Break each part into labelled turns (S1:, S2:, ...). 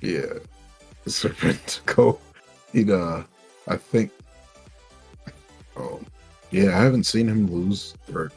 S1: Yeah, Serpentico. He'd I think. Oh, yeah, I haven't seen him lose or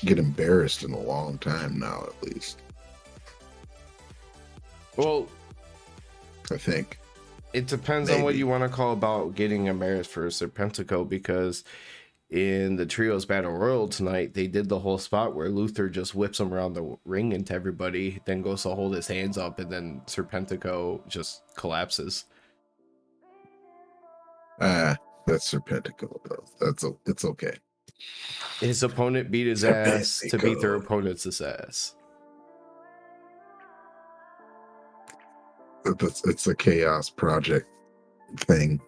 S1: get embarrassed in a long time now. At least
S2: Well,
S1: I think.
S2: it depends on what
S1: Maybe.
S2: you want to call about getting embarrassed for Serpentico, because in the Trios Battle Royal tonight, they did the whole spot where Luther just whips him around the ring into everybody, then goes to hold his hands up, and then Serpentico just collapses.
S1: That's Serpentico though. It's okay.
S2: His opponent beat his ass to beat their opponent's ass.
S1: It's a chaos project thing.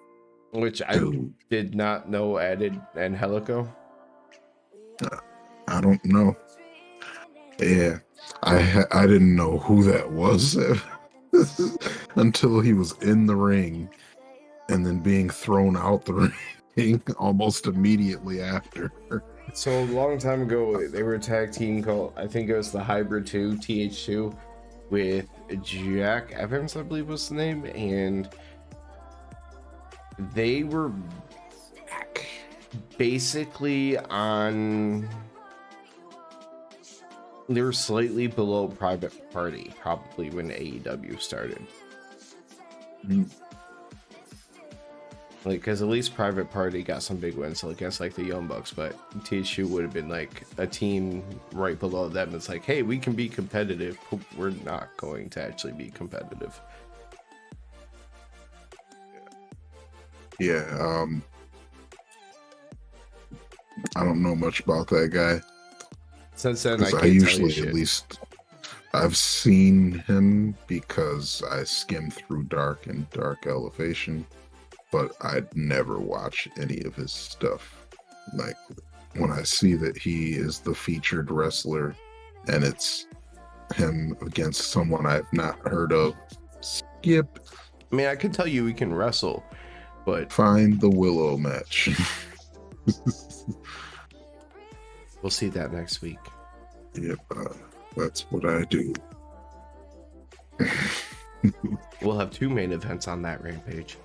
S2: Which I did not know added Angelico.
S1: I don't know. Yeah, I didn't know who that was until he was in the ring and then being thrown out the ring almost immediately after.
S2: So a long time ago, they were a tag team called, I think it was the Hybrid 2, TH2, with Jack Evans, I believe was the name, and they were basically they were slightly below Private Party, probably when AEW started. Like, because at least Private Party got some big wins, so I guess like the Young Bucks, but THU would have been like a team right below them. It's like, hey, we can be competitive, but we're not going to actually be competitive.
S1: Yeah, I don't know much about that guy.
S2: Since then, I
S1: usually at least I've seen him because I skim through Dark and Dark Elevation, but I'd never watch any of his stuff. Like when I see that he is the featured wrestler and it's him against someone I've not heard of, skip.
S2: I mean, I could tell you we can wrestle, but
S1: find the Willow match.
S2: We'll see that next week.
S1: Yep, that's what I do.
S2: We'll have 2 main events on that Rampage.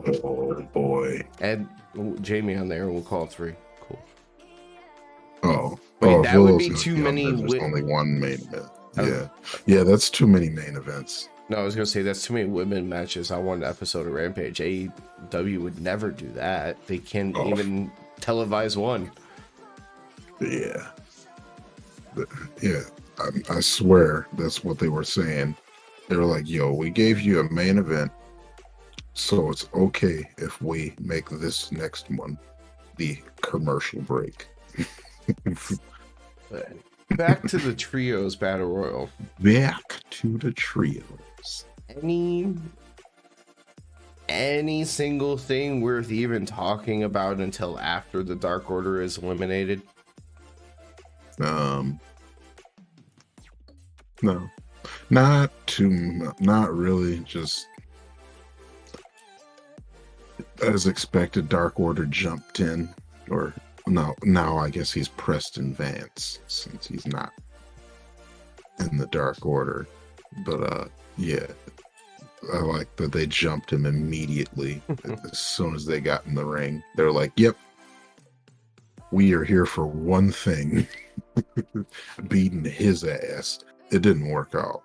S1: Oh boy.
S2: Add Jamie on there and we'll call it 3. Cool.
S1: Oh.
S2: Wait, that would be too many.
S1: There's only one main event. Yeah, that's too many main events.
S2: No, I was gonna say that's too many women matches on one episode of Rampage. AEW would never do that. They can't even televise one.
S1: Yeah. Yeah, I swear that's what they were saying. They were like, yo, we gave you a main event, so it's okay if we make this next one the commercial break.
S2: Back to the Trios Battle Royal.
S1: Back to the Trios.
S2: Any single thing worth even talking about until after the Dark Order is eliminated?
S1: No, not really. Just as expected, Dark Order jumped in, or no, now I guess he's Preston Vance since he's not in the Dark Order. But yeah, I like that they jumped him immediately as soon as they got in the ring. They're like, "Yep, we are here for one thing." Beating his ass. It didn't work out.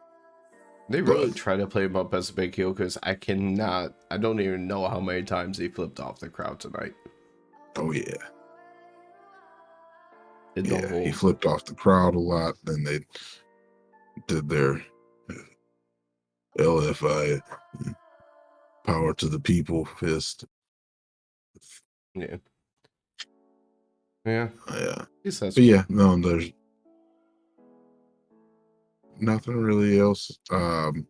S2: They really try to play him up as a big heel, because I don't even know how many times he flipped off the crowd tonight.
S1: Oh yeah. He flipped off the crowd a lot. Then they did their LFI, power to the people fist.
S2: Yeah.
S1: But yeah, no, there's nothing really else.
S2: Kip and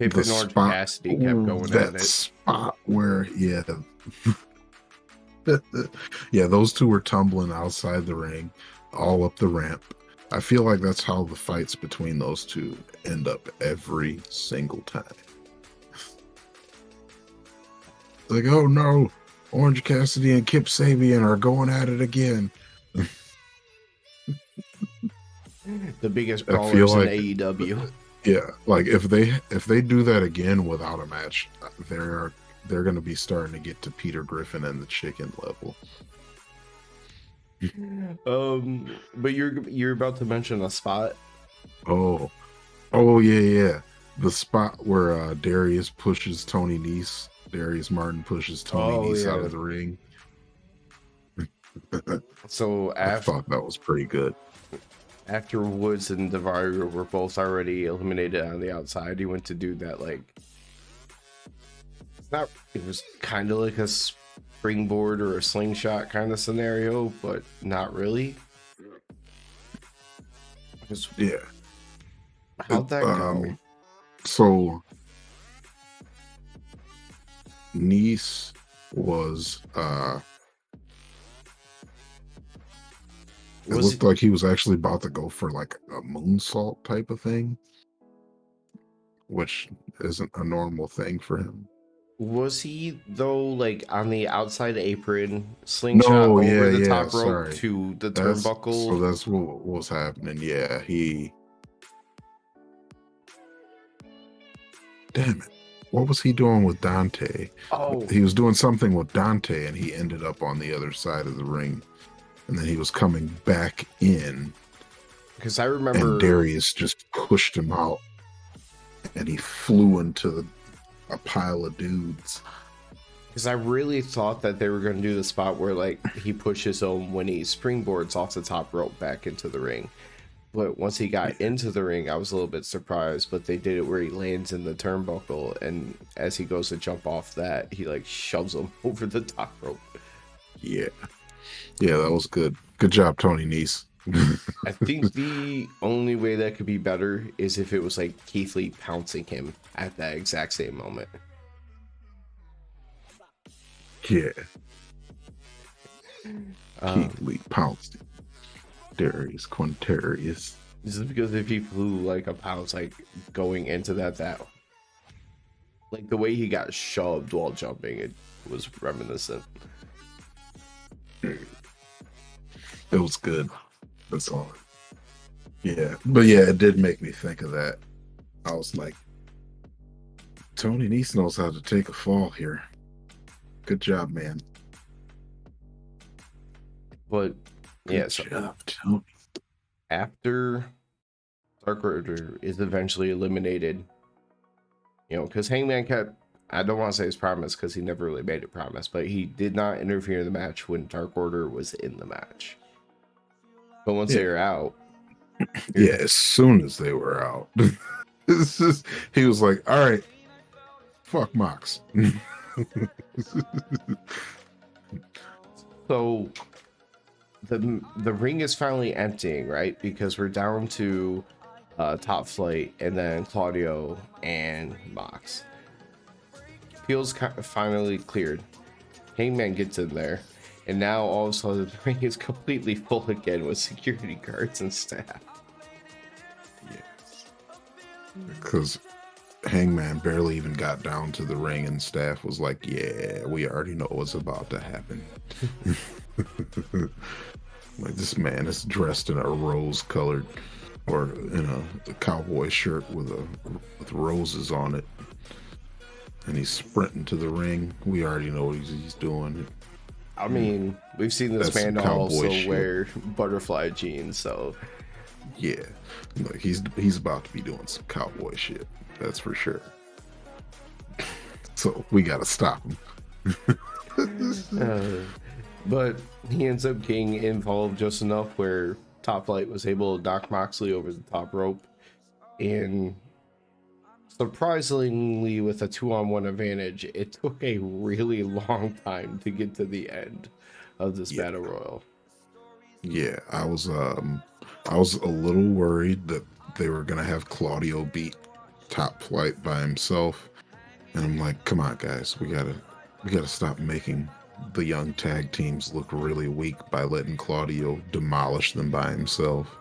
S2: Orange Cassidy kept going at it.
S1: That spot where, yeah, those two were tumbling outside the ring, all up the ramp. I feel like that's how the fights between those two end up every single time. Like, oh no, Orange Cassidy and Kip Sabian are going at it again.
S2: The biggest brawlers in AEW.
S1: Yeah, like if they do that again without a match, they're gonna be starting to get to Peter Griffin and the Chicken level.
S2: But you're about to mention a spot.
S1: Oh, oh yeah. The spot where Darius pushes Tony Nese. Darius Martin pushes Tony
S2: Oh
S1: Nese out
S2: yeah.
S1: of the ring.
S2: So
S1: I thought that was pretty good.
S2: after Woods and Davario were both already eliminated on the outside, he went to do that like it's not. It was kind of like a springboard or a slingshot kind of scenario, but not really. Just
S1: Yeah.
S2: how'd that go?
S1: So Nice was it
S2: Was
S1: looked like he was actually about to go for like a moonsault type of thing, which isn't a normal thing for him.
S2: Was he though like on the outside apron slingshot
S1: No,
S2: over the
S1: yeah,
S2: top rope
S1: sorry.
S2: to the
S1: That's
S2: turnbuckle?
S1: what was happening. Yeah, he damn it. What was he doing with Dante?
S2: Oh,
S1: He was doing something with Dante and he ended up on the other side of the ring. And then he was coming back in
S2: because I
S1: and
S2: remember
S1: Darius just pushed him out and he flew into a pile of dudes.
S2: because I really thought that they were going to do the spot where like he pushes him when he springboards off the top rope back into the ring. But once he got into the ring, I was a little bit surprised. But they did it where he lands in the turnbuckle, and as he goes to jump off that, he like shoves him over the top rope.
S1: Yeah. Yeah, that was good. Good job, Tony Nese.
S2: I think the only way that could be better is if it was like Keith Lee pouncing him at that exact same moment.
S1: Yeah. Keith Lee pounced. Darius Quintarius.
S2: This is because if he flew like a pounce, like going into that like the way he got shoved while jumping, it was reminiscent.
S1: It was good. That's all. Yeah. But yeah, it did make me think of that. I was like, Tony Nese knows how to take a fall here. Good job, man.
S2: But yeah,
S1: Good
S2: so
S1: job, Tony.
S2: after Dark Order is eventually eliminated, you know, because Hangman kept, I don't want to say his promise because he never really made a promise, but he did not interfere in the match when Dark Order was in the match. But once they were out,
S1: Yeah, as soon as they were out, he was like, all right, fuck Mox.
S2: so the ring is finally emptying, right? Because we're down to Top Flight and then Claudio and Mox. Feels finally cleared. Hangman gets in there, and now all of a sudden the ring is completely full again with security guards and staff.
S1: Yes. Because Hangman barely even got down to the ring, and staff was like, yeah, we already know what's about to happen. Like, this man is dressed in a rose-colored or in a cowboy shirt with roses on it, and he's sprinting to the ring. We already know what he's doing.
S2: I mean, we've seen this
S1: That's
S2: man
S1: some cowboy
S2: also
S1: shit.
S2: wear butterfly jeans, so
S1: Yeah, like he's about to be doing some cowboy shit. That's for sure. So we gotta stop him.
S2: but he ends up getting involved just enough where Top Flight was able to knock Moxley over the top rope, and surprisingly, with a 2-on-1 advantage, it took a really long time to get to the end of this battle royal.
S1: Yeah, I was a little worried that they were gonna have Claudio beat Top Flight by himself, and I'm like, come on, guys, we gotta stop making the young tag teams look really weak by letting Claudio demolish them by himself.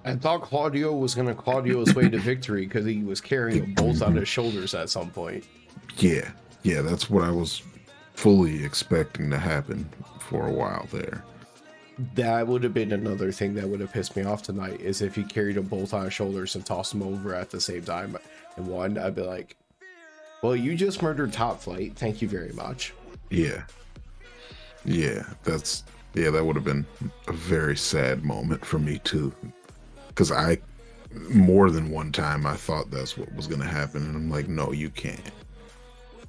S2: I thought Claudio was going to Claudio his way to victory because he was carrying them both on his shoulders at some point.
S1: Yeah, that's what I was fully expecting to happen for a while there.
S2: That would have been another thing that would have pissed me off tonight, is if he carried them both on his shoulders and tossed them over at the same time and won. I'd be like, well, you just murdered Top Flight. Thank you very much.
S1: Yeah. Yeah, that would have been a very sad moment for me too. Because more than one time, I thought that's what was going to happen. And I'm like, no, you can't.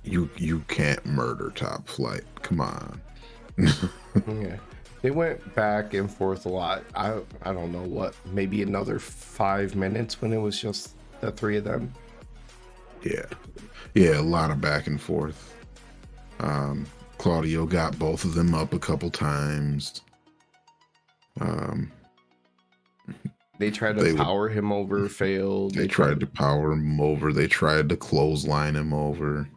S1: You can't murder Top Flight. Come on.
S2: Yeah. They went back and forth a lot. I don't know what, maybe another 5 minutes when it was just the three of them.
S1: Yeah. Yeah, a lot of back and forth. Claudio got both of them up a couple times.
S2: They tried to power him over, failed.
S1: They tried to power him over. They tried to clothesline him over.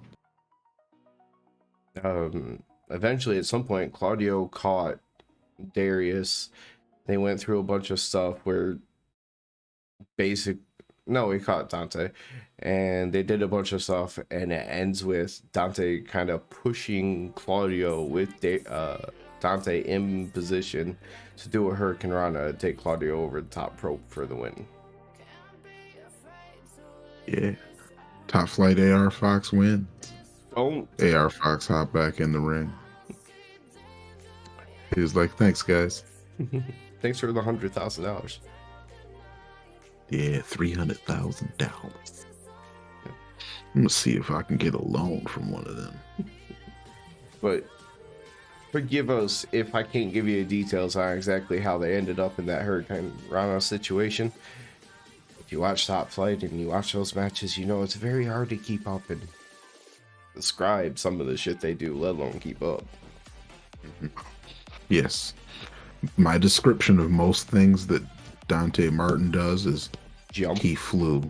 S2: Eventually, at some point, Claudio caught Darius. They went through a bunch of stuff where he caught Dante, and they did a bunch of stuff, and it ends with Dante kind of pushing Claudio with Dante in position to do a Hurricane Rana, take Claudio over the top rope for the win.
S1: Yeah. Top Flight AR Fox wins.
S2: Don't.
S1: AR Fox hop back in the ring. He was like, thanks, guys.
S2: Thanks for the $100,000.
S1: Yeah, $300,000. I'm gonna see if I can get a loan from one of them.
S2: But forgive us if I can't give you the details on exactly how they ended up in that Hurricane Rana situation. If you watch Top Flight and you watch those matches, you know it's very hard to keep up and describe some of the shit they do, let alone keep up.
S1: Yes. My description of most things that Dante Martin does is
S2: jump.
S1: He flew.